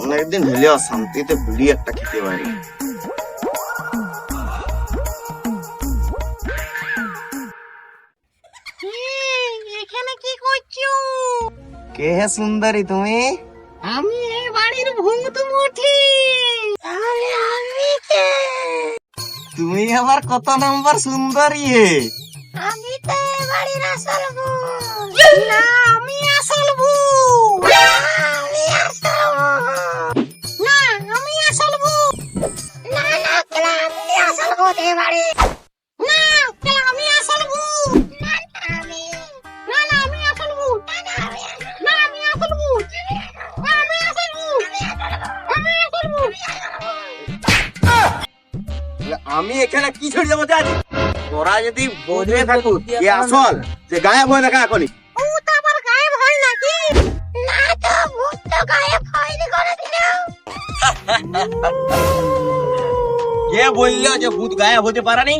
অনেকদিন হলেও শান্তিতে বিড়ি একটা খেতে পারি। এখানে কি করছো? কে হে সুন্দরী তুমি? আমি এই বাড়ির ভূতমুঠি। তাহলে আমি কে? তুমি আবার কত নম্বর সুন্দরী হে? আমি তো এই বাড়ির আসল ভূত। না, আমি আসল ভূত। আমি আসল ভূত। না, আমি আসল ভূত। না না, কেলা আমি আসল ভূত এই বাড়ি। না, কেলা আমি আসল ভূত। না না, আমি আসল ভূত। না, আমি আসল ভূত। আমি আসল ভূত। আমি আসল ভূত। আমি এখানে কি ছড়িয়ে বসে আছি? তোরা যদি বোঝে থাকুক যে আসল যে গায়েব হয়ে দেখা এখনই। ভূত আবার গায়েব হয় নাকি? না তো, ভূত তো গায়েব হয়নি কোনোদিনও। কে বললো যে ভূত গায়েব হতে পারেনি?